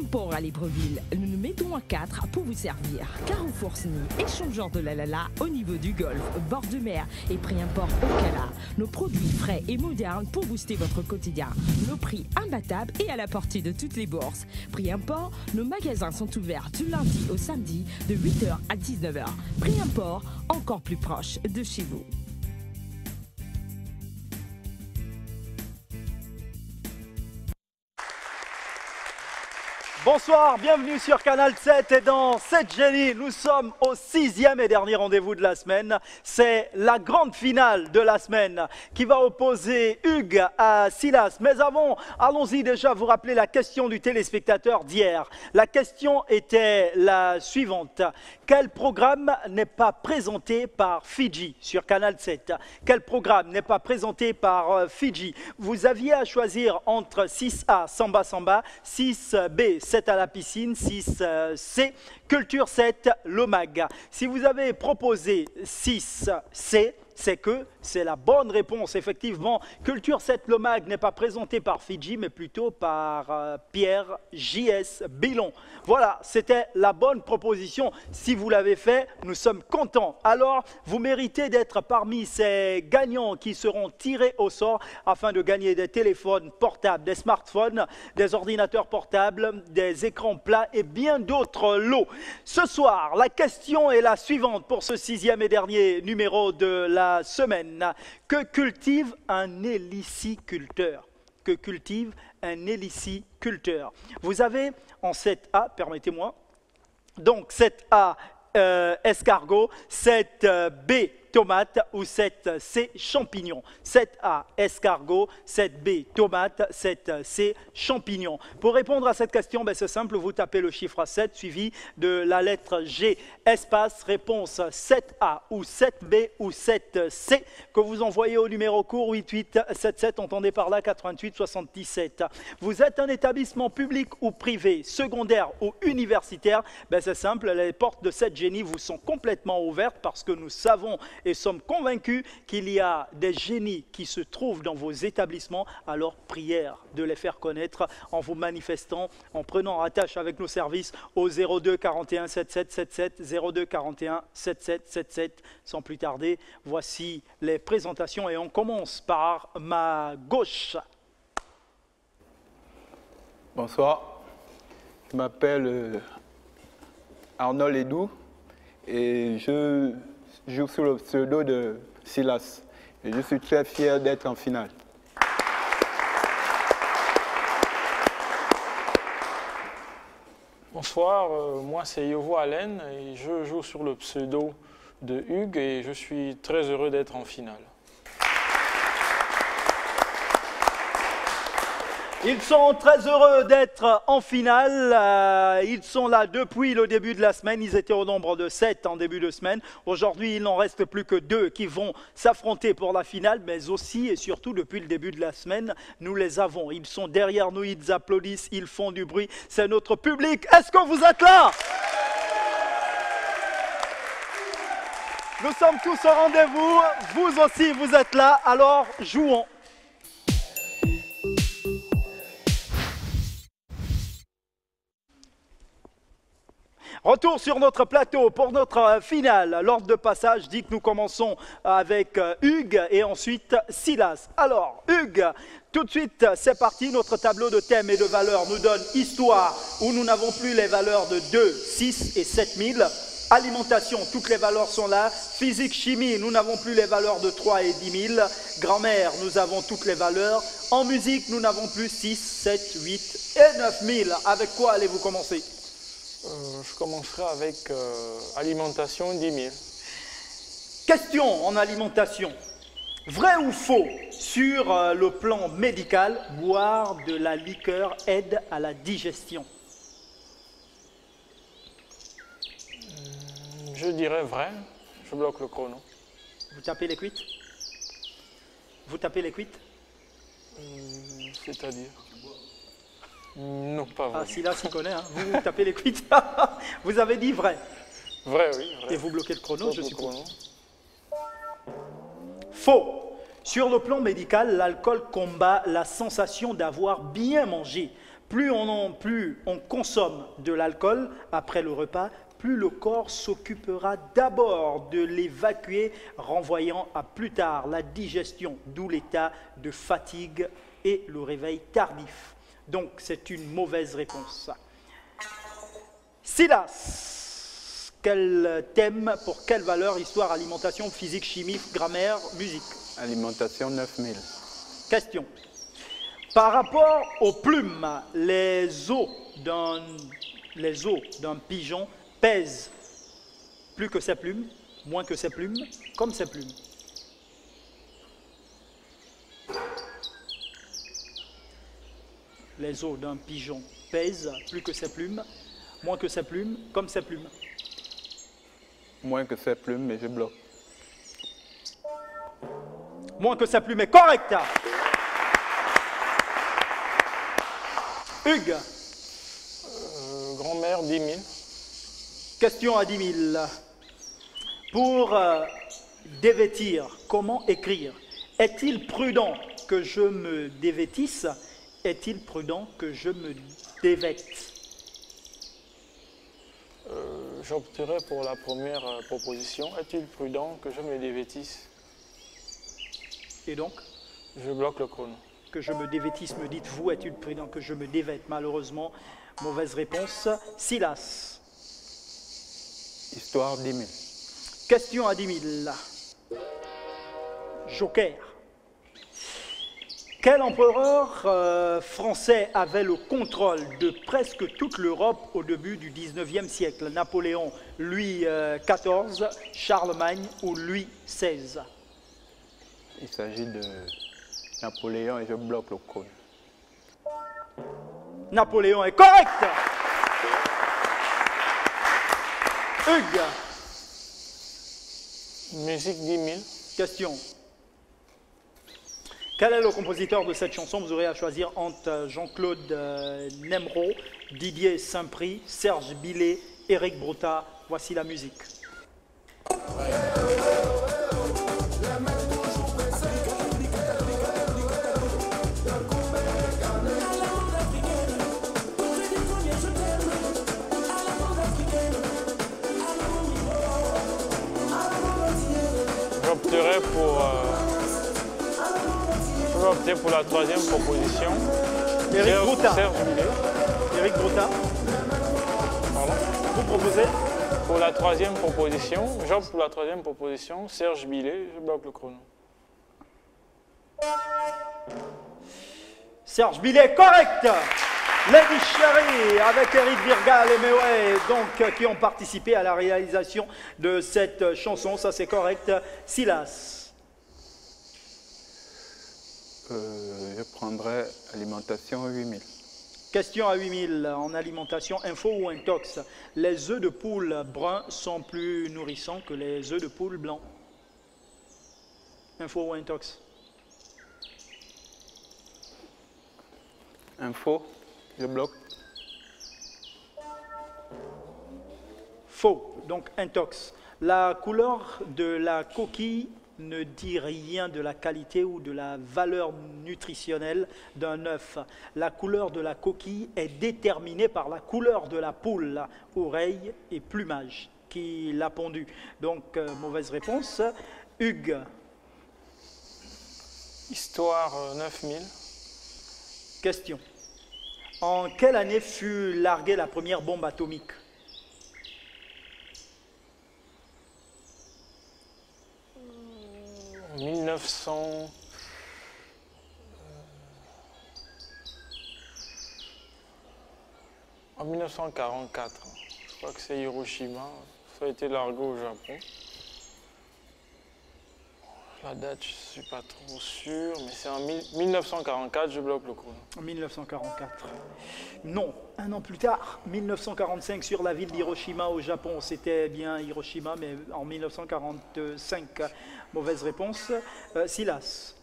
Priamport à Libreville, nous nous mettons à 4 pour vous servir. Carrefour Sny, échangeur de la Lala au niveau du golfe, bord de mer et Priamport au Cala. Nos produits frais et modernes pour booster votre quotidien. Nos prix imbattables et à la portée de toutes les bourses. Priamport, nos magasins sont ouverts du lundi au samedi de 8h à 19h. Priamport, encore plus proche de chez vous. Bonsoir, bienvenue sur Canal 7 et dans 7 Génies, nous sommes au 6e et dernier rendez-vous de la semaine. C'est la grande finale de la semaine qui va opposer Hugues à Silas. Mais avant, allons-y déjà vous rappeler la question du téléspectateur d'hier. La question était la suivante. Quel programme n'est pas présenté par Fidji sur Canal 7? Quel programme n'est pas présenté par Fidji? Vous aviez à choisir entre 6A, Samba Samba, 6B, 7 à la piscine, 6C, Culture 7, l'OMAG. Si vous avez proposé 6C, c'est que c'est la bonne réponse. Effectivement, Culture 7 l'OMAG n'est pas présenté par Fidji, mais plutôt par Pierre J.S. Billon. Voilà, c'était la bonne proposition. Si vous l'avez fait, nous sommes contents. Alors, vous méritez d'être parmi ces gagnants qui seront tirés au sort afin de gagner des téléphones portables, des smartphones, des ordinateurs portables, des écrans plats et bien d'autres lots. Ce soir, la question est la suivante pour ce 6e et dernier numéro de la semaine. Que cultive un héliciculteur? Que cultive un héliciculteur? Vous avez en 7A, permettez-moi, donc 7A escargot, 7B tomate ou 7C champignons. 7A escargot, 7B tomate, 7C champignons. Pour répondre à cette question, c'est simple, vous tapez le chiffre 7 suivi de la lettre G, espace, réponse 7A ou 7B ou 7C que vous envoyez au numéro court 8877, entendez par là 88 77. Vous êtes un établissement public ou privé, secondaire ou universitaire, c'est simple, les portes de 7 Génies vous sont complètement ouvertes parce que nous savons et sommes convaincus qu'il y a des génies qui se trouvent dans vos établissements. Alors, prière de les faire connaître en vous manifestant, en prenant attache avec nos services au 02 41 77 77, 02 41 77 77. Sans plus tarder, voici les présentations et on commence par ma gauche. Bonsoir, je m'appelle Arnold Edou et je joue sous le pseudo de Silas. Et je suis très fier d'être en finale. Bonsoir, moi c'est Yovo Allen et je joue sur le pseudo de Hugues et je suis très heureux d'être en finale. Ils sont très heureux d'être en finale. Ils sont là depuis le début de la semaine. Ils étaient au nombre de 7 en début de semaine. Aujourd'hui, il n'en reste plus que 2 qui vont s'affronter pour la finale, mais aussi et surtout depuis le début de la semaine, nous les avons. Ils sont derrière nous, ils applaudissent, ils font du bruit. C'est notre public. Est-ce que vous êtes là? Nous sommes tous au rendez-vous. Vous aussi, vous êtes là. Alors, jouons. Retour sur notre plateau pour notre finale. L'ordre de passage dit que nous commençons avec Hugues et ensuite Silas. Alors, Hugues, tout de suite, c'est parti. Notre tableau de thèmes et de valeurs nous donne histoire où nous n'avons plus les valeurs de 2, 6 et 7000. Alimentation, toutes les valeurs sont là. Physique, chimie, nous n'avons plus les valeurs de 3 et 10 000. Grammaire, nous avons toutes les valeurs. En musique, nous n'avons plus 6, 7, 8 et 9000. Avec quoi allez-vous commencer ? Je commencerai avec alimentation 10 000. Question en alimentation. Vrai ou faux, sur le plan médical, boire de la liqueur aide à la digestion? Je dirais vrai. Je bloque le chrono. Vous tapez les cuites? Vous tapez les cuites? C'est-à-dire? Non, pas vrai. Ah, si là, s'y connaît, hein. Vous tapez les cuites. Vous avez dit vrai. Vrai, oui. Vrai. Et vous bloquez le chrono, je suppose. Chrono. Faux. Sur le plan médical, l'alcool combat la sensation d'avoir bien mangé. plus on consomme de l'alcool après le repas, plus le corps s'occupera d'abord de l'évacuer, renvoyant à plus tard la digestion, d'où l'état de fatigue et le réveil tardif. Donc c'est une mauvaise réponse. Silas, quel thème, pour quelle valeur, histoire, alimentation, physique, chimie, grammaire, musique? Alimentation 9000. Question. Par rapport aux plumes, les os d'un pigeon pèsent plus que ses plumes, moins que ses plumes, comme ses plumes. Les os d'un pigeon pèsent plus que ses plumes, moins que ses plumes, comme ses plumes. Moins que ses plumes, mais je bloque. Moins que sa plume est correcte. Hugues. Grand-mère, 10 000. Question à 10 000. Pour dévêtir, comment écrire? Est-il prudent que je me dévêtisse? Est-il prudent que je me dévête? J'opterai pour la première proposition. Est-il prudent que je me dévêtisse? Et donc? Je bloque le chrono. Que je me dévêtisse, me dites-vous, est-il prudent que je me dévête? Malheureusement, mauvaise réponse. Silas. Histoire 10 000. Question à 10 000. Joker. Quel empereur français avait le contrôle de presque toute l'Europe au début du 19e siècle? Napoléon, Louis XIV, Charlemagne ou Louis XVI? Il s'agit de Napoléon et je bloque le chrono. Napoléon est correct. Hugues. Musique 10 000. Question. Quel est le compositeur de cette chanson? Vous aurez à choisir entre Jean-Claude Nemrod, Didier Saint-Prix, Serge Billet, Éric Brotta. Voici la musique. Je vais opter pour la troisième proposition. Éric Brotta. Serge Billet. Éric Brotta. Pardon. Vous proposez? Pour la troisième proposition, j'opte pour la troisième proposition. Serge Billet, je bloque le chrono. Serge Billet, correct. Lady Cherry avec Eric Virgal et Meway, donc qui ont participé à la réalisation de cette chanson, ça c'est correct. Silas. Je prendrai alimentation 8000. Question à 8000 en alimentation, info ou intox. Les œufs de poule bruns sont plus nourrissants que les œufs de poule blancs. Info ou intox? Info, je bloque. Faux, donc intox. La couleur de la coquille ne dit rien de la qualité ou de la valeur nutritionnelle d'un œuf. La couleur de la coquille est déterminée par la couleur de la poule, oreille et plumage qui l'a pondu. Donc, mauvaise réponse. Hugues. Histoire 9000. Question. En quelle année fut larguée la première bombe atomique? En 1900... En 1944. Je crois que c'est Hiroshima. Ça a été largué au Japon. La date, je ne suis pas trop sûr, mais c'est en 1944, je bloque le chrono. En 1944. Non, un an plus tard, 1945, sur la ville d'Hiroshima au Japon. C'était bien Hiroshima, mais en 1945. Mauvaise réponse. Silas.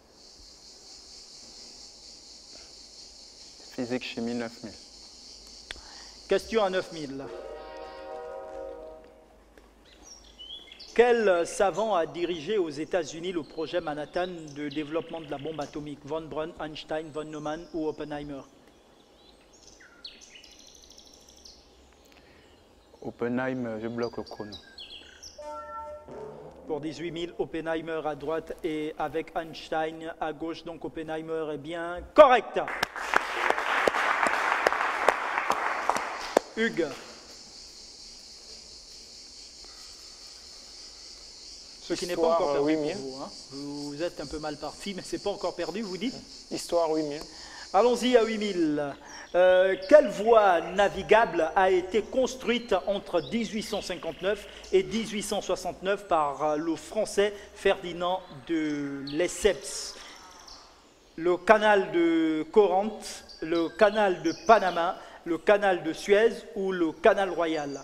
Physique, chimie 9000. Question à 9000. Quel savant a dirigé aux États-Unis le projet Manhattan de développement de la bombe atomique? Von Braun, Einstein, von Neumann ou Oppenheimer? Oppenheim, je bloque le chrono. Pour 18 000, Oppenheimer à droite et avec Einstein à gauche. Donc Oppenheimer est bien correct. Hugues. Ce qui n'est pas encore perdu pour vous, hein. Vous êtes un peu mal parti, mais c'est pas encore perdu, vous dites? Histoire 8000. Allons-y à 8000. Quelle voie navigable a été construite entre 1859 et 1869 par le français Ferdinand de Lesseps? Le canal de Corinthe, le canal de Panama, le canal de Suez ou le canal royal?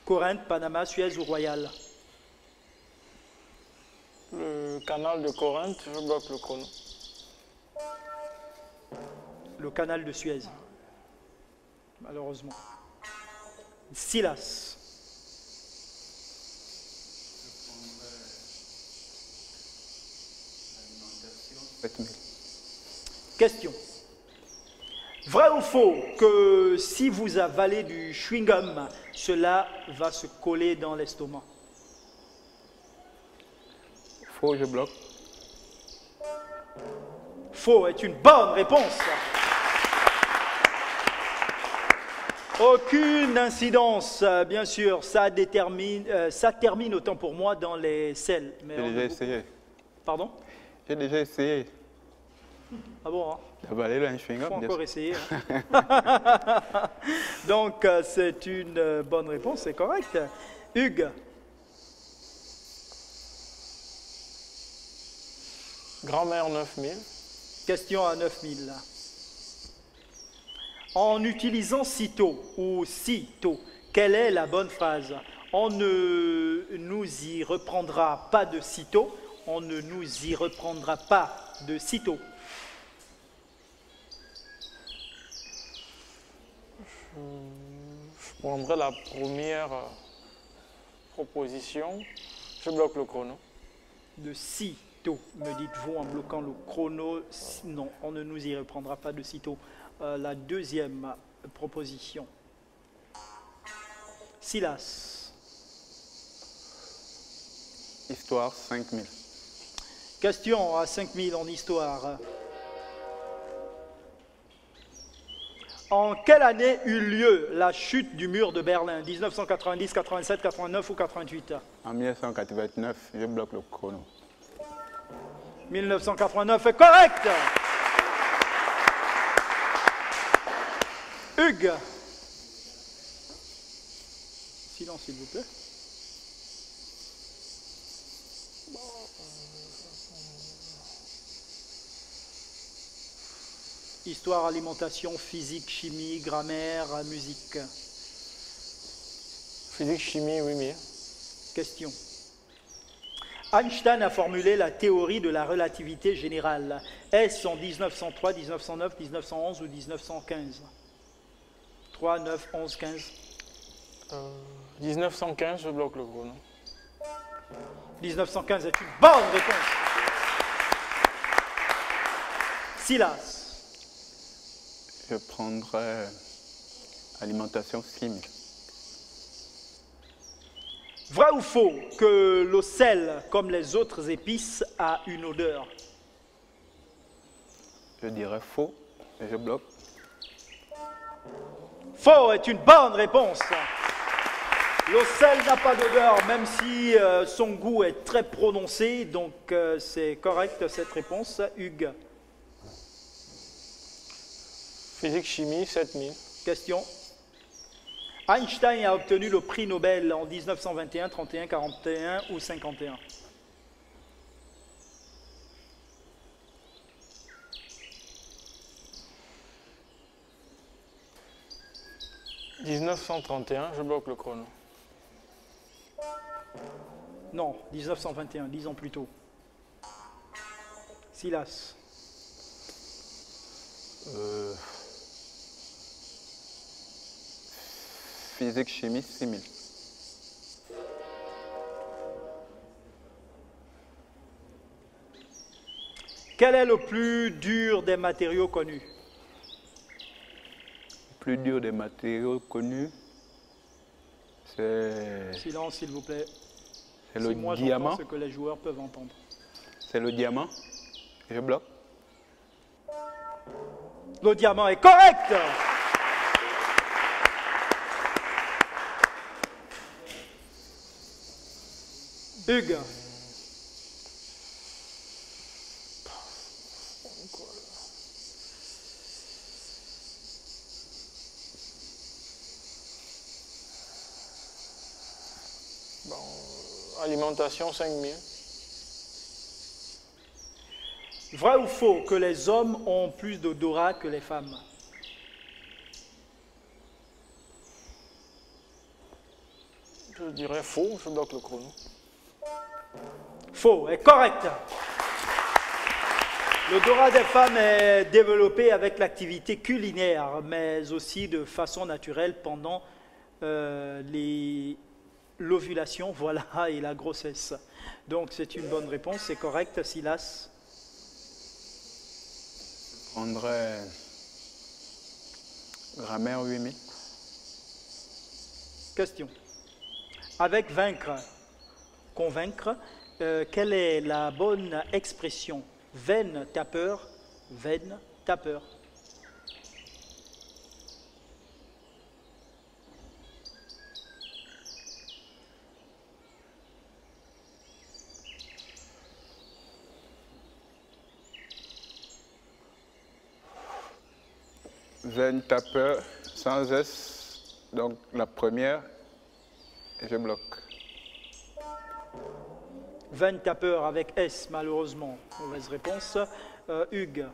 Corinthe, Panama, Suez ou royal? Le canal de Corinthe, je bloque le chrono. Le canal de Suez, malheureusement. Silas. Question. Vrai ou faux que si vous avalez du chewing-gum, cela va se coller dans l'estomac? Faux, je bloque. Faux est une bonne réponse. Aucune incidence, bien sûr, ça termine autant pour moi dans les selles. J'ai déjà essayé. Pardon? J'ai déjà essayé. Ah bon, hein? D'avaler un Il chewing-gum. faut encore essayer. Hein? Donc, c'est une bonne réponse, c'est correct. Hugues. Grand-mère 9000. Question à 9000. En utilisant sitôt ou sitôt, quelle est la bonne phrase? On ne nous y reprendra pas de sitôt, on ne nous y reprendra pas de sitôt. Je prendrai la première proposition. Je bloque le chrono. De sitôt, me dites-vous en bloquant le chrono. Non, on ne nous y reprendra pas de sitôt. La deuxième proposition. Silas. Histoire 5000. Question à 5000 en histoire. En quelle année eut lieu la chute du mur de Berlin? 1990, 87, 89 ou 88? En 1989, je bloque le chrono. 1989 est correct. Hugues. Silence, s'il vous plaît. Histoire, alimentation, physique, chimie, grammaire, musique. Physique, chimie 8000. Question. Einstein a formulé la théorie de la relativité générale. Est-ce en 1903, 1909, 1911 ou 1915? 3, 9, 11, 15. 1915, je bloque le chrono. 1915 est une bonne réponse. Silas. Je prendrai alimentation 6000. Vrai ou faux que le sel, comme les autres épices, a une odeur? Je dirais faux et je bloque. Faux est une bonne réponse. Le sel n'a pas d'odeur, même si son goût est très prononcé, donc c'est correct cette réponse. Hugues. Physique, chimie 7000. Question. Einstein a obtenu le prix Nobel en 1921, 31, 41 ou 51? « 1931, je bloque le chrono. Non, 1921, 10 ans plus tôt. Silas. Physique, chimie 6000. Quel est le plus dur des matériaux connus? Le plus dur des matériaux connus, Silence, s'il vous plaît. C'est le Moi, diamant. j'entends ce que les joueurs peuvent entendre. C'est le diamant. Je bloque. Le diamant est correct. Hugues. Bon, alimentation 5000. Vrai ou faux que les hommes ont plus d'odorat que les femmes? Je dirais faux, je bloque le chrono. Faux est correct. L'odorat des femmes est développé avec l'activité culinaire, mais aussi de façon naturelle pendant l'ovulation, voilà, et la grossesse. Donc c'est une bonne réponse, c'est correct, Silas. Je prendrais grammaire 8000. Question. Avec vaincre, convaincre, quelle est la bonne expression? Veine, tapeur, veine, tapeur. Veine, tapeur, sans S. Donc la première, et je bloque. Veine, tapeur avec S, malheureusement. Mauvaise réponse. Hugues.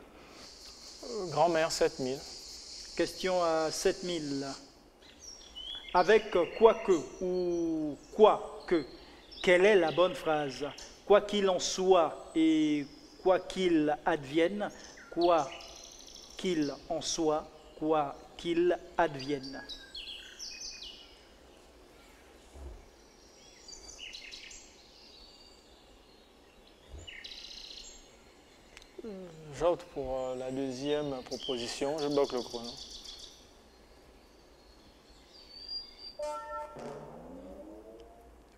Grand-mère 7000. Question à 7000. Avec quoique ou quoi que, quelle est la bonne phrase? Quoi qu'il en soit et quoi qu'il advienne, quoi qu'il en soit, quoi qu'il advienne. J'opte pour la deuxième proposition, je bloque le chrono.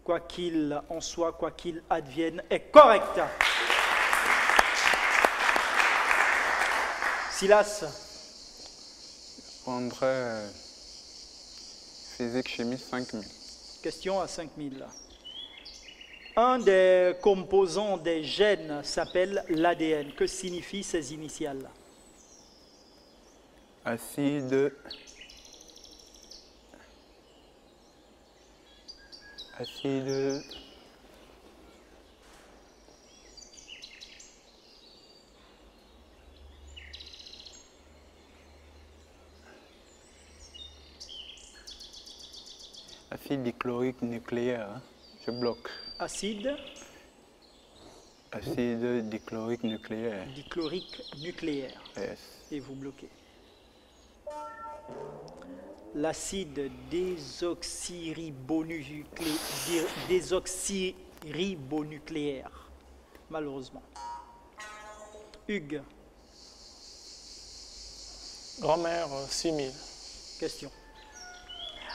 Quoi qu'il en soit, quoi qu'il advienne, est correct. Silas. Je prendrais physique, chimie 5000. Question à 5000. Un des composants des gènes s'appelle l'ADN. Que signifient ces initiales? Acide. Acide. Acide dichlorique nucléaire. Hein. Je bloque. Acide Acide dichlorique nucléaire. dichlorique nucléaire. Yes. Et vous bloquez. L'acide désoxyribonucléaire. Malheureusement. Hugues. Grand-mère 6000. Question.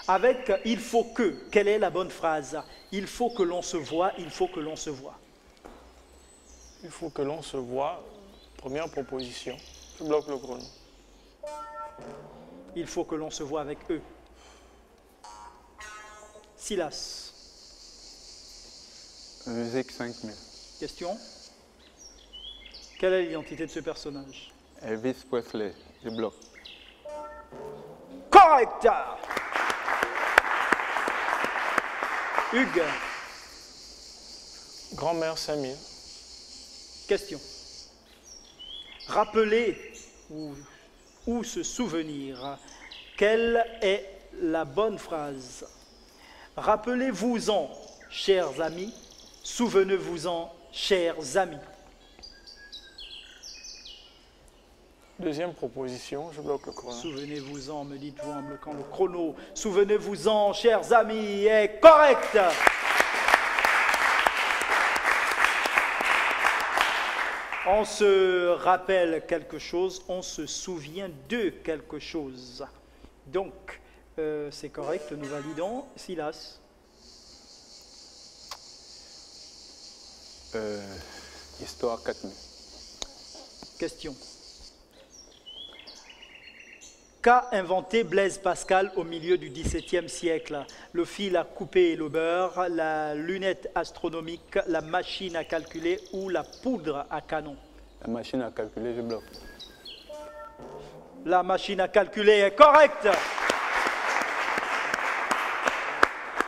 Avec « il faut que », quelle est la bonne phrase? Il faut que l'on se voie, il faut que l'on se voit. Il faut que l'on se voit. Première proposition. Je bloque le chrono. Il faut que l'on se voie avec eux. Silas. Musique 5000. Question. Quelle est l'identité de ce personnage? Elvis Presley. Je bloque. Correct. Hugues. Grand-mère 5000. Question. Rappeler ou se souvenir. Quelle est la bonne phrase? Rappelez-vous-en, chers amis. Souvenez-vous-en, chers amis. Deuxième proposition, je bloque le chrono. Souvenez-vous-en, me dites-vous en bloquant le chrono. Souvenez-vous-en, chers amis, est correct. On se rappelle quelque chose, on se souvient de quelque chose. Donc, c'est correct, nous validons. Silas. Histoire 4000. Question. Qu'a inventé Blaise Pascal au milieu du XVIIe siècle? Le fil à couper et le beurre, la lunette astronomique, la machine à calculer ou la poudre à canon? La machine à calculer, je bloque. La machine à calculer est correcte.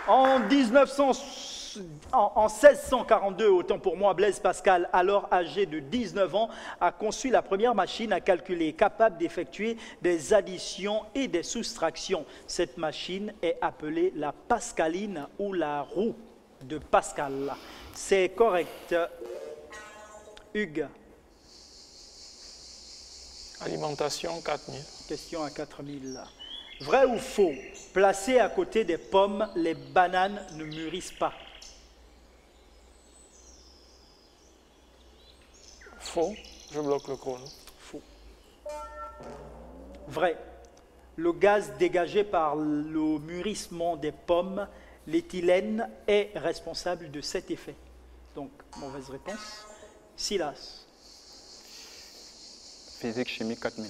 En 1642, autant pour moi, Blaise Pascal, alors âgé de 19 ans, a conçu la première machine à calculer capable d'effectuer des additions et des soustractions. Cette machine est appelée la pascaline ou la roue de Pascal. C'est correct. Hugues. Alimentation 4000. Question à 4000. Vrai ou faux? Placées à côté des pommes, les bananes ne mûrissent pas. Faux. Je bloque le chrono. Faux. Vrai. Le gaz dégagé par le mûrissement des pommes, l'éthylène, est responsable de cet effet. Donc, mauvaise réponse. Silas. Physique, chimie 4000.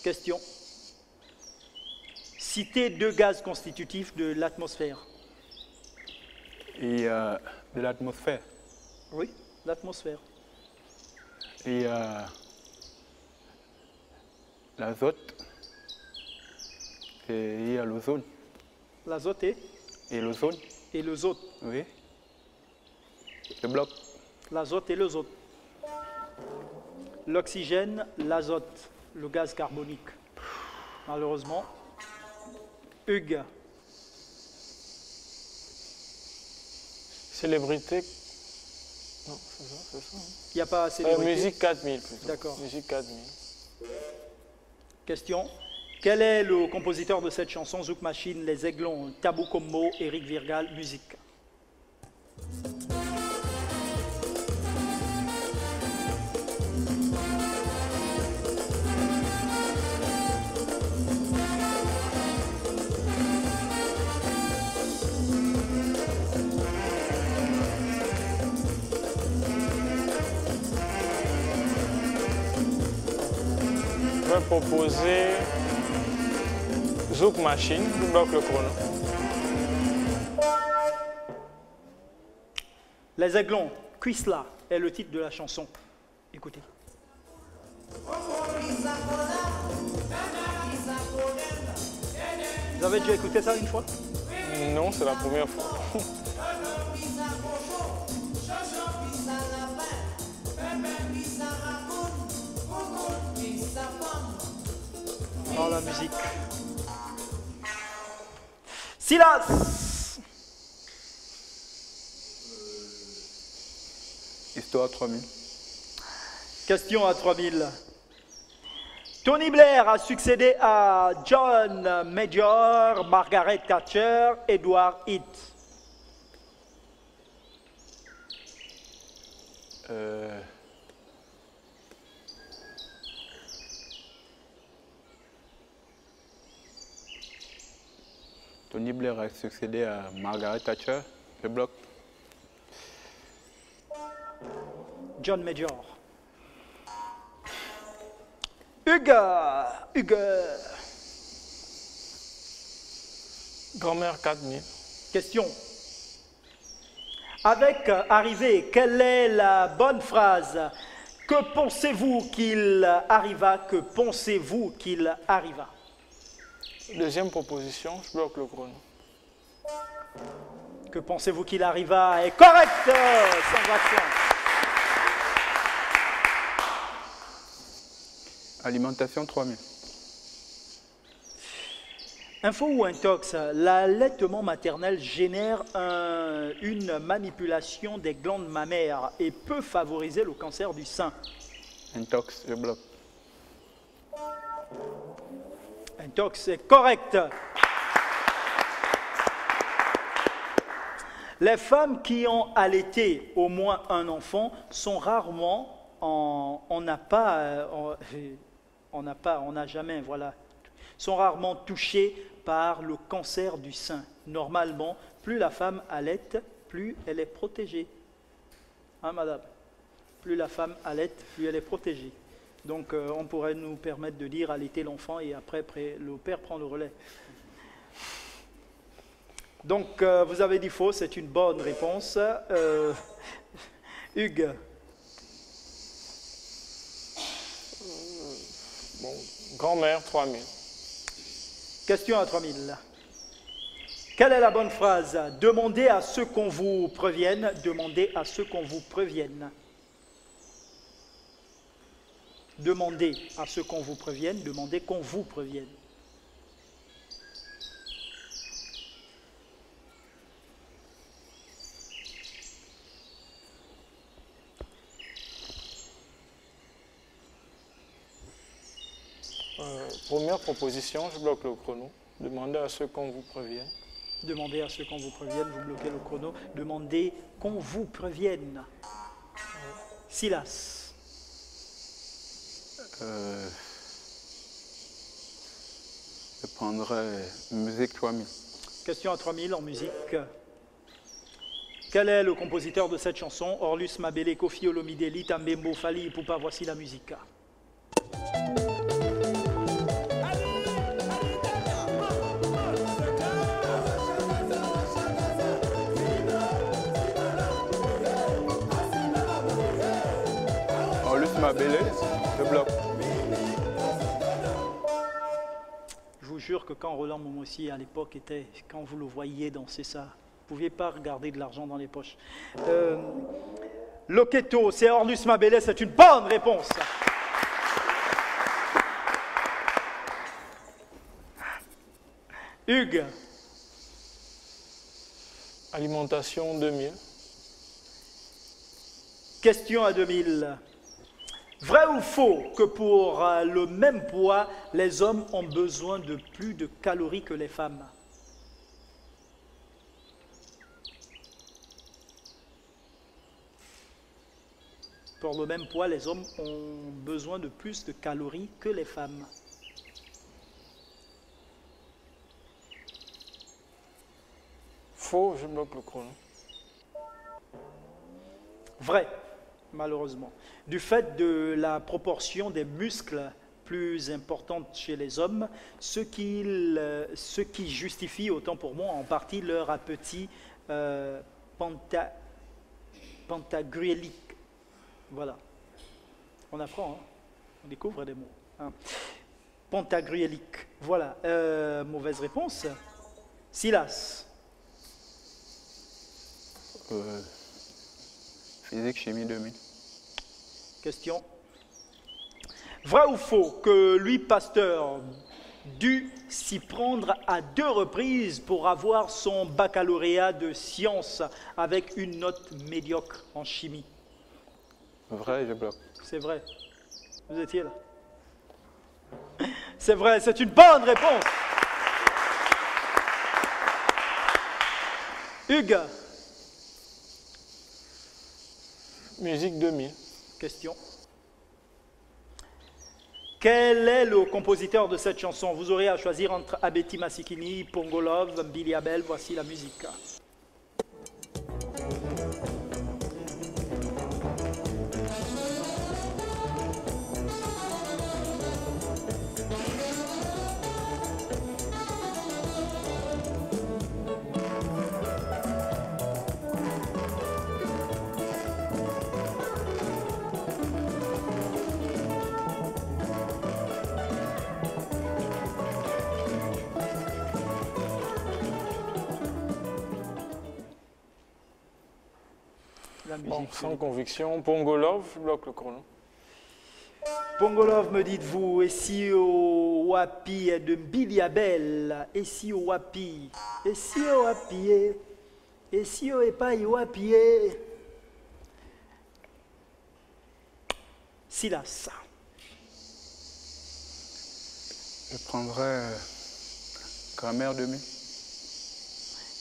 Question. Citez 2 gaz constitutifs de l'atmosphère. Et de l'atmosphère. Oui, l'atmosphère. Et l'azote. Et il y a l'ozone. L'azote Et l'ozone. et l'azote. Oui. Je bloque. L'azote et l'azote. L'oxygène, l'azote, le gaz carbonique. Malheureusement. Hugues. Célébrité. Non, c'est ça, c'est ça. Il n'y a pas assez de Musique 4000 plutôt. D'accord. Musique 4000. Question. Quel est le compositeur de cette chanson, Zouk Machine, Les Aiglons, Tabou Combo, Éric Virgal, musique? Je vais proposer Zouk Machine. Je bloque le chrono. Les Aiglons, Quisla est le titre de la chanson. Écoutez. Vous avez déjà écouté ça une fois? Non, c'est la première fois. Dans la musique. Silas. Histoire 3000. Question à 3000. Tony Blair a succédé à John Major, Margaret Thatcher, Edward Heath. Tony Blair a succédé à Margaret Thatcher. Je bloque. John Major. Hugues. Grand-mère 4000. Question. Avec arrivé, quelle est la bonne phrase? Que pensez-vous qu'il arriva? Que pensez-vous qu'il arriva? Deuxième proposition, je bloque le chrono. Que pensez-vous qu'il arriva? Est correct, sans accent. Alimentation 3000. Info ou intox, l'allaitement maternel génère une manipulation des glandes mammaires et peut favoriser le cancer du sein. Intox, je bloque. Intox, c'est correct. Les femmes qui ont allaité au moins un enfant sont rarement, on n'a jamais, voilà, sont rarement touchées par le cancer du sein. Normalement, plus la femme allaite, plus elle est protégée. hein, madame? Plus la femme allaite, plus elle est protégée. Donc on pourrait nous permettre de dire allaiter l'enfant et après le père prend le relais. Donc vous avez dit faux, c'est une bonne réponse. Hugues. Bon, grand-mère, 3000. Question à 3000. Quelle est la bonne phrase? Demandez à ceux qu'on vous prévienne. Demandez à ceux qu'on vous prévienne. Demandez à ceux qu'on vous prévienne. Demandez qu'on vous prévienne. Première proposition, je bloque le chrono. Demandez à ceux qu'on vous prévienne. Demandez à ceux qu'on vous prévienne, vous bloquez le chrono. Demandez qu'on vous prévienne. Silas. Je prendrais musique 3000. Question à 3000 en musique. Quel est le compositeur de cette chanson? Orlus Mabele, Kofi Olomide, Lita Mbembo, Fally Ipupa, voici la musique. Orlus Mabele, je bloque. Je vous jure que quand Roland Momossi à l'époque était, quand vous le voyiez danser ça, vous ne pouviez pas regarder de l'argent dans les poches. Loketo, c'est Orlus Mabele, c'est une bonne réponse. Hugues. Alimentation, 2000. Question à 2000. Vrai ou faux que pour le même poids, les hommes ont besoin de plus de calories que les femmes? Pour le même poids, les hommes ont besoin de plus de calories que les femmes. Faux, je bloque le chrono. Vrai, malheureusement. Du fait de la proportion des muscles plus importante chez les hommes, ce qui justifie, autant pour moi, en partie leur appétit pentagruélique. Voilà. On apprend, hein? On découvre des mots. Hein? Pentagruélique. Voilà. Mauvaise réponse. Silas. Physique, chimie 2000. Question. Vrai ou faux que Louis Pasteur dut s'y prendre à 2 reprises pour avoir son baccalauréat de sciences avec une note médiocre en chimie? Vrai, je bloque. C'est vrai. Vous étiez là. C'est vrai, c'est une bonne réponse. Hugues. Musique, 2000. Question. Quel est le compositeur de cette chanson? Vous aurez à choisir entre Abeti Masikini, Pongolov, Billy Abel. Voici la musique. Bon, sans conviction. Pongolov, je bloque le chrono. Pongolov, me dites-vous, et si au Wapi est de Billy Abel, et si au Wapi, et si au Wapi, et si au Epai Wapi, Silas. Je prendrais grammaire 2000.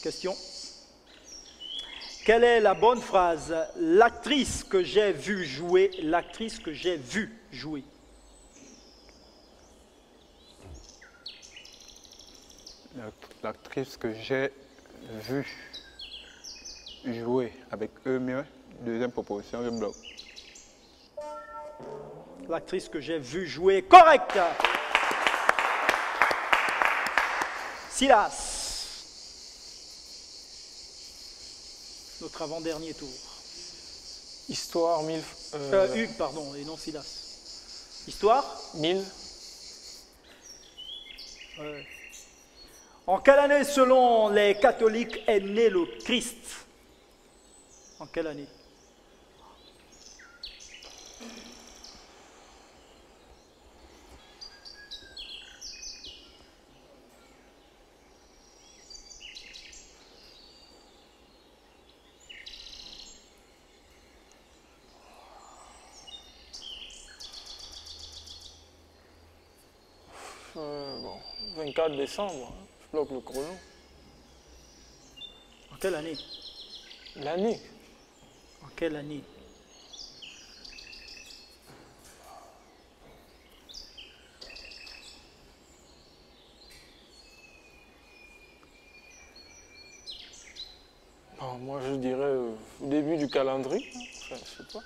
Question. Quelle est la bonne phrase? L'actrice que j'ai vue jouer, l'actrice que j'ai vue jouer. L'actrice que j'ai vue jouer avec eux mieux, Deuxième proposition, je bloque. L'actrice que j'ai vue jouer, correct. Silas. Notre avant-dernier tour. Histoire 1000. Hugues, pardon, et non Silas. Histoire 1000. En quelle année, selon les catholiques, est né le Christ? En quelle année? Bon, 24 décembre, hein. Je bloque le chrono. En quelle année? L'année. En quelle année? Bon, moi je dirais au début du calendrier. Enfin, je sais pas.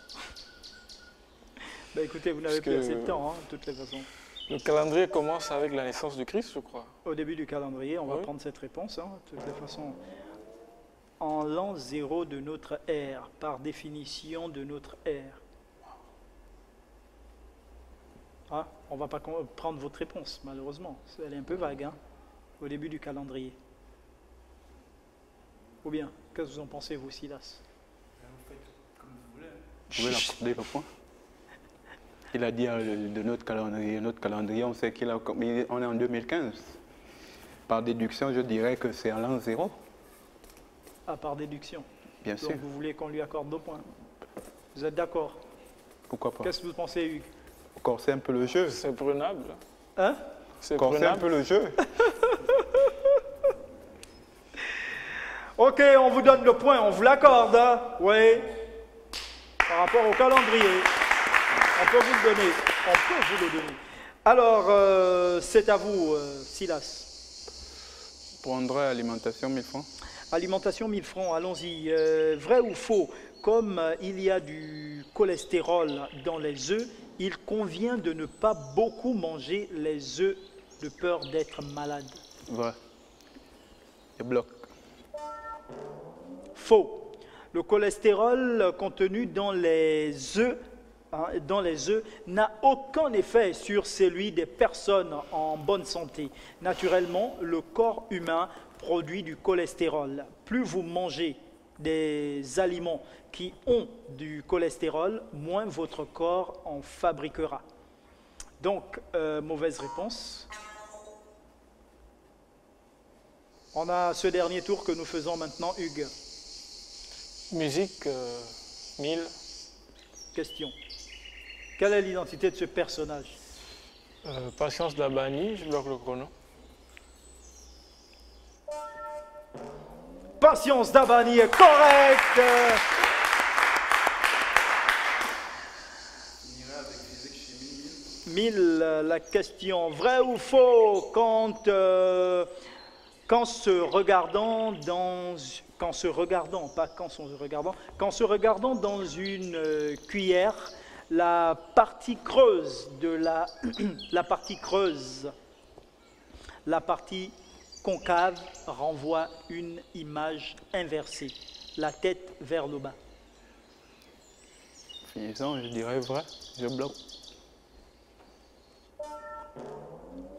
Ben écoutez, vous n'avez Parce plus que- assez de temps, hein, de toutes les façons. Le calendrier commence avec la naissance du Christ, je crois. Au début du calendrier, on va Oui. prendre cette réponse, hein, de toutes les façons. En l'an 0 de notre ère, par définition de notre ère. Hein, on ne va pas prendre votre réponse, malheureusement. Elle est un peu vague, hein, au début du calendrier. Ou bien, qu'est-ce que vous en pensez, vous, Silas? Vous pouvez l'accorder le point. Il a dit de notre calendrier. Notre calendrier, on sait on est en 2015. Par déduction, je dirais que c'est à l'an 0. Ah, par déduction. Bien Donc, sûr. vous voulez qu'on lui accorde 2 points. Vous êtes d'accord? Pourquoi pas? Qu'est-ce que vous pensez, Hugues? Corser un peu le jeu. C'est prenable. Hein? C'est Corser un prenable. peu le jeu. Ok, on vous donne le point, on vous l'accorde, hein? Oui. Par rapport au calendrier. On peut vous le donner. On peut vous le donner. Alors, c'est à vous, Silas. Prendrait alimentation 1000 francs. Alimentation 1000 francs, allons-y. Vrai ou faux? Comme il y a du cholestérol dans les œufs, il convient de ne pas beaucoup manger les œufs de peur d'être malade. Vrai. Je bloque. Faux. Le cholestérol contenu dans les œufs, n'a aucun effet sur celui des personnes en bonne santé. Naturellement, le corps humain produit du cholestérol. Plus vous mangez des aliments qui ont du cholestérol, moins votre corps en fabriquera. Donc, mauvaise réponse. On a ce dernier tour que nous faisons maintenant, Hugues. Musique 1000. Question. Quelle est l'identité de ce personnage? Patience d'Abani, je bloque le chrono. Patience d'Abani est correcte. Mille, la question. Vrai ou faux? Quand se regardant dans une cuillère, la partie creuse de la partie concave renvoie une image inversée, la tête vers le bas. Finissant, je dirais vrai. Je bloque.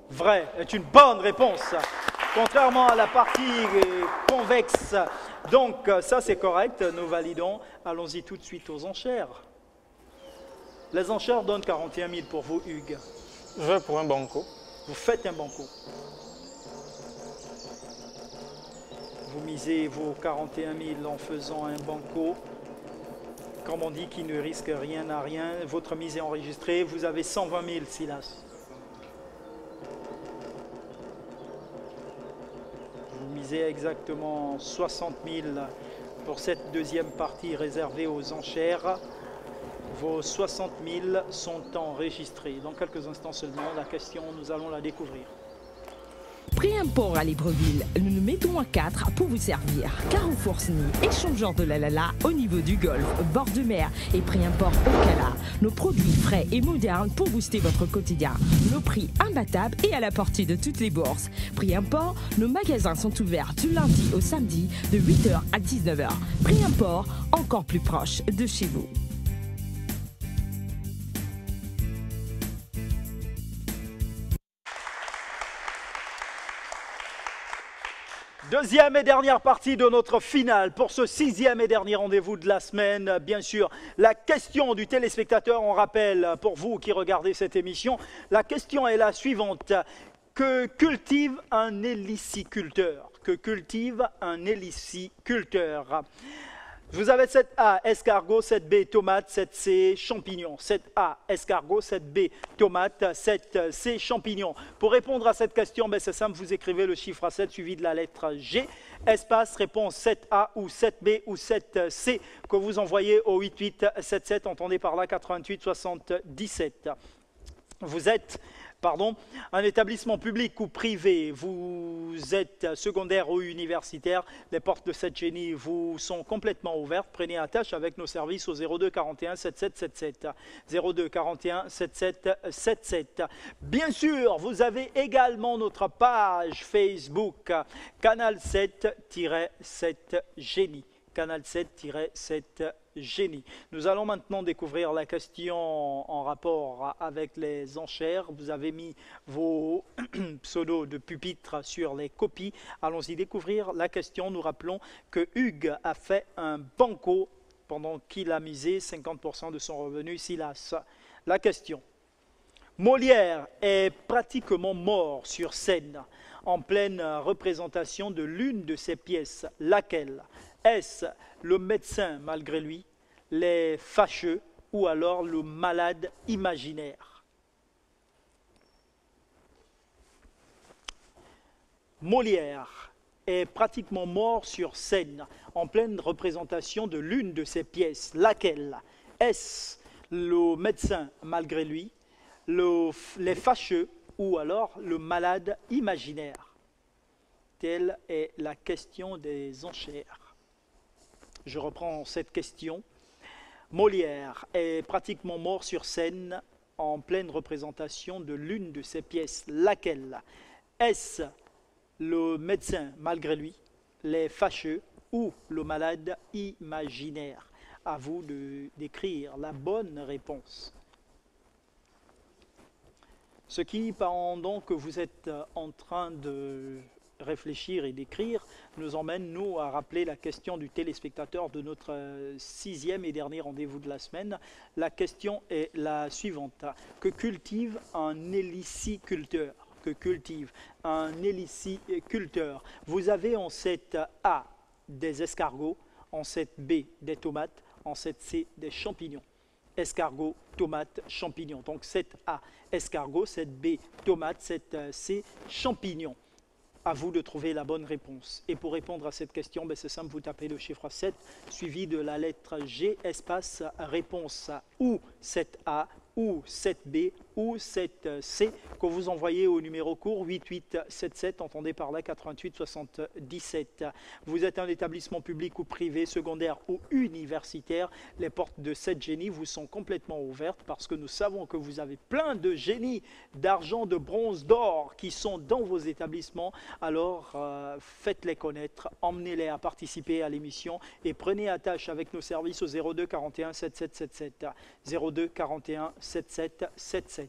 Vrai est une bonne réponse, contrairement à la partie convexe. Donc ça c'est correct, nous validons. Allons-y tout de suite aux enchères. Les enchères donnent 41 000 pour vous, Hugues. Je vais pour un banco. Vous faites un banco. Vous misez vos 41 000 en faisant un banco. Comme on dit, qui ne risque rien à rien. Votre mise est enregistrée. Vous avez 120 000, Silas. Vous misez exactement 60 000 pour cette deuxième partie réservée aux enchères. Vos 60 000 sont enregistrés. Dans quelques instants seulement, la question, nous allons la découvrir. Pré-import à Libreville, nous nous mettons à 4 pour vous servir. Carrefour SNI, échangeur de la Lala au niveau du golfe, bord de mer et pré-import au Cala. Nos produits frais et modernes pour booster votre quotidien. Nos prix imbattables et à la portée de toutes les bourses. Pré-import, nos magasins sont ouverts du lundi au samedi de 8h à 19h. Pré-import, encore plus proche de chez vous. Deuxième et dernière partie de notre finale pour ce 6e et dernier rendez-vous de la semaine. Bien sûr, la question du téléspectateur, on rappelle pour vous qui regardez cette émission, la question est la suivante. Que cultive un héliciculteur? Que cultive un héliciculteur? Vous avez 7A, escargot, 7B, tomate, 7C, champignons. 7A, escargot, 7B, tomate, 7C, champignons. Pour répondre à cette question, c'est simple, vous écrivez le chiffre 7 suivi de la lettre G. Espace, réponse 7A ou 7B ou 7C que vous envoyez au 8877, entendez par là 88 77. Vous êtes un établissement public ou privé, vous êtes secondaire ou universitaire, les portes de cette génie vous sont complètement ouvertes. Prenez attache avec nos services au 02 41 77 77. 02 41 77 77. Bien sûr, vous avez également notre page Facebook, Canal 7-7 Génie. Canal 7-7 Génie. Nous allons maintenant découvrir la question en rapport avec les enchères. Vous avez mis vos pseudos de pupitre sur les copies. Allons-y découvrir la question. Nous rappelons que Hugues a fait un banco pendant qu'il a misé 50% de son revenu Silas. La question. Molière est pratiquement mort sur scène en pleine représentation de l'une de ses pièces. Laquelle? Est-ce le médecin malgré lui, les fâcheux ou alors le malade imaginaire? Molière est pratiquement mort sur scène en pleine représentation de l'une de ses pièces. Laquelle? Est-ce le médecin malgré lui, les fâcheux ou alors le malade imaginaire? Telle est la question des enchères. Je reprends cette question. Molière est pratiquement mort sur scène en pleine représentation de l'une de ses pièces. Laquelle? Est-ce le médecin malgré lui, les fâcheux ou le malade imaginaire? À vous d'écrire la bonne réponse. Ce qui, pendant que vous êtes en train de réfléchir et d'écrire, nous emmène, nous, à rappeler la question du téléspectateur de notre 6e et dernier rendez-vous de la semaine. La question est la suivante. Que cultive un héliciculteur? Que cultive un héliciculteur? Vous avez en 7A des escargots, en 7B des tomates, en 7C des champignons. Escargot, tomate, champignons. Donc 7A, escargot, 7B, tomate, 7C, champignons. À vous de trouver la bonne réponse. Et pour répondre à cette question, c'est simple, vous tapez le chiffre 7 suivi de la lettre G, espace réponse ou 7A ou 7B ou 7C que vous envoyez au numéro court 8877, entendez par là 88 77. Vous êtes un établissement public ou privé, secondaire ou universitaire, les portes de cette génie vous sont complètement ouvertes parce que nous savons que vous avez plein de génies d'argent, de bronze, d'or qui sont dans vos établissements. Alors faites-les connaître, emmenez-les à participer à l'émission et prenez attache avec nos services au 02 41 7777. 02 41 7777.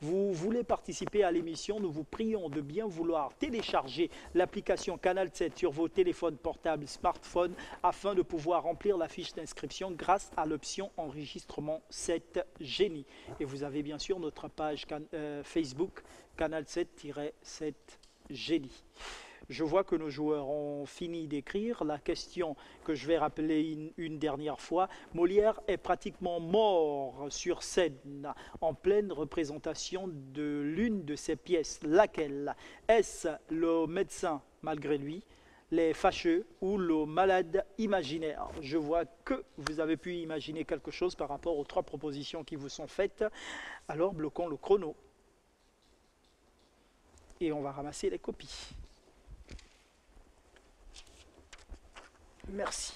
Vous voulez participer à l'émission, nous vous prions de bien vouloir télécharger l'application Canal 7 sur vos téléphones portables, smartphones, afin de pouvoir remplir la fiche d'inscription grâce à l'option enregistrement 7 Génie. Et vous avez bien sûr notre page Facebook Canal 7-7 Génie. Je vois que nos joueurs ont fini d'écrire. La question que je vais rappeler une dernière fois. Molière est pratiquement mort sur scène en pleine représentation de l'une de ses pièces. Laquelle? Est-ce le médecin malgré lui, les fâcheux ou le malade imaginaire? Je vois que vous avez pu imaginer quelque chose par rapport aux 3 propositions qui vous sont faites. Alors bloquons le chrono. et on va ramasser les copies. Merci.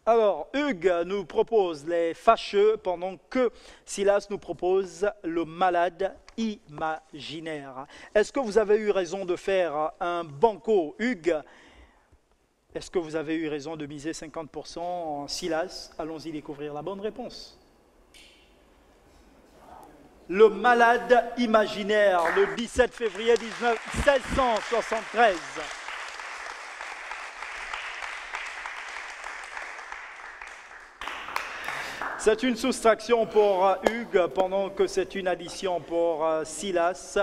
Alors, Hugues nous propose les fâcheux, pendant que Silas nous propose le malade imaginaire. Est-ce que vous avez eu raison de faire un banco, Hugues? Est-ce que vous avez eu raison de miser 50% en Silas? Allons-y découvrir la bonne réponse. Le malade imaginaire, le 17 février 1673. C'est une soustraction pour Hugues, pendant que c'est une addition pour Silas.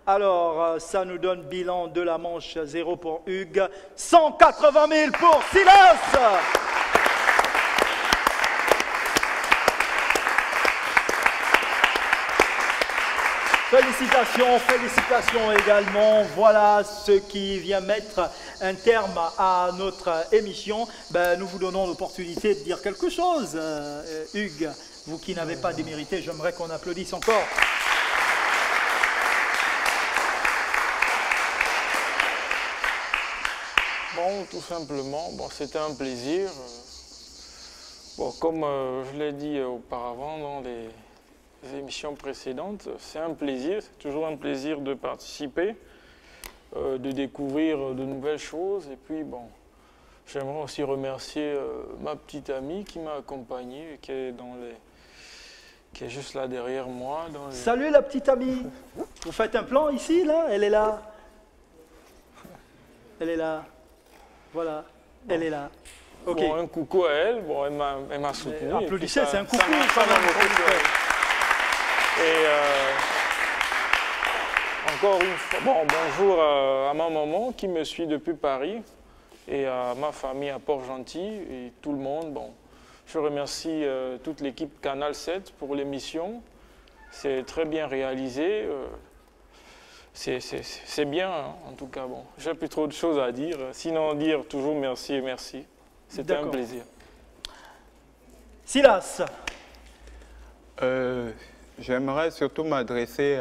Alors, ça nous donne bilan de la manche 0 pour Hugues, 180 000 pour Silas. Félicitations, félicitations également. Voilà ce qui vient mettre un terme à notre émission. Nous vous donnons l'opportunité de dire quelque chose. Hugues, vous qui n'avez pas démérité, j'aimerais qu'on applaudisse encore. Bon, tout simplement, c'était un plaisir. Comme je l'ai dit auparavant dans les émissions précédentes, c'est un plaisir, c'est toujours un plaisir de participer, de découvrir de nouvelles choses. Et puis, j'aimerais aussi remercier ma petite amie qui m'a accompagné, qui est juste là derrière moi. Salut la petite amie. Vous faites un plan ici, là? Elle est là. Elle est là. Voilà, elle est là. Ok. Un coucou à elle, elle m'a soutenu. Applaudissez, c'est un coucou. Et encore une fois, bonjour à ma maman qui me suit depuis Paris et à ma famille à Port-Gentil et tout le monde. Je remercie toute l'équipe Canal 7 pour l'émission. C'est très bien réalisé. C'est bien, hein, en tout cas. J'ai plus trop de choses à dire. Sinon, dire toujours merci et merci. C'était un plaisir. Silas. J'aimerais surtout m'adresser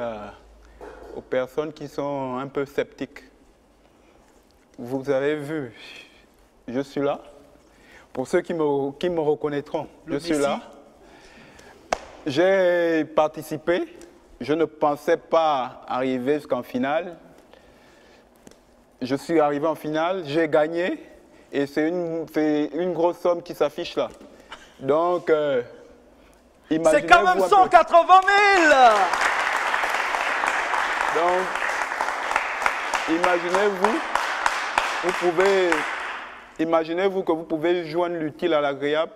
aux personnes qui sont un peu sceptiques. Vous avez vu, je suis là. Pour ceux qui me reconnaîtront, je suis là. J'ai participé. Je ne pensais pas arriver jusqu'en finale. Je suis arrivé en finale, j'ai gagné et c'est une grosse somme qui s'affiche là. Donc, imaginez-vous. C'est quand même 180 000. Donc, imaginez-vous que vous pouvez joindre l'utile à l'agréable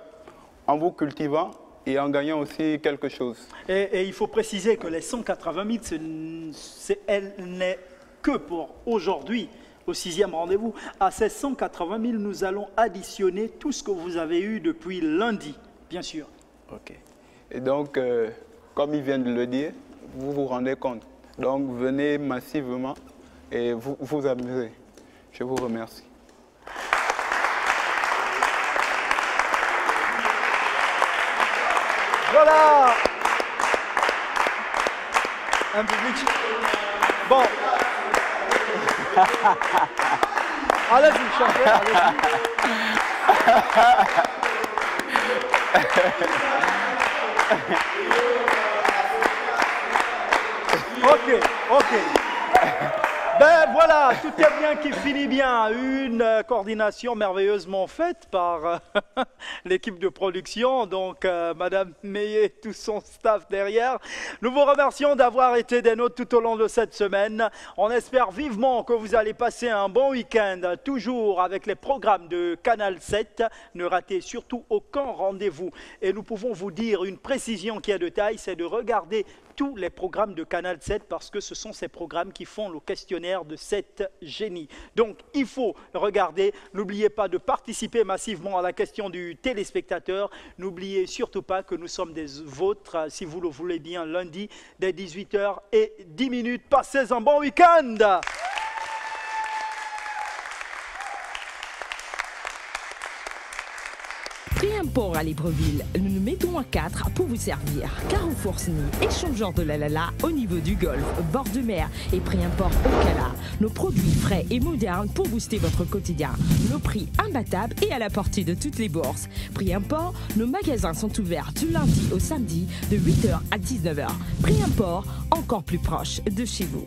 en vous cultivant et en gagnant aussi quelque chose. Et il faut préciser que les 180 000, elle n'est que pour aujourd'hui, au 6e rendez-vous. À ces 180 000, nous allons additionner tout ce que vous avez eu depuis lundi, bien sûr. Ok. Et donc, comme ils viennent de le dire, vous vous rendez compte. Donc, venez massivement et vous amusez. Je vous remercie. Voilà. Un public. Bon. Allez-y, chantez, allez-y. Ok. Ben voilà, tout est bien qui finit bien. Une coordination merveilleusement faite par l'équipe de production, donc Madame Meillet, tout son staff derrière. Nous vous remercions d'avoir été des nôtres tout au long de cette semaine. On espère vivement que vous allez passer un bon week-end, toujours avec les programmes de Canal 7. Ne ratez surtout aucun rendez-vous. Et nous pouvons vous dire une précision qui est de taille, c'est de regarder tous les programmes de Canal 7 parce que ce sont ces programmes qui font le questionnaire de 7 génies. Donc, il faut regarder. N'oubliez pas de participer massivement à la question du téléspectateur. N'oubliez surtout pas que nous sommes des vôtres, si vous le voulez bien, lundi, dès 18h10. Passez un bon week-end. Pris un Import à Libreville, nous nous mettons à 4 pour vous servir. Carrefour Sny, échangeur de la Lala au niveau du golfe, bord de mer et prix import au Cala. Nos produits frais et modernes pour booster votre quotidien. Nos prix imbattables et à la portée de toutes les bourses. Prix import, nos magasins sont ouverts du lundi au samedi de 8h à 19h. Prix import, encore plus proche de chez vous.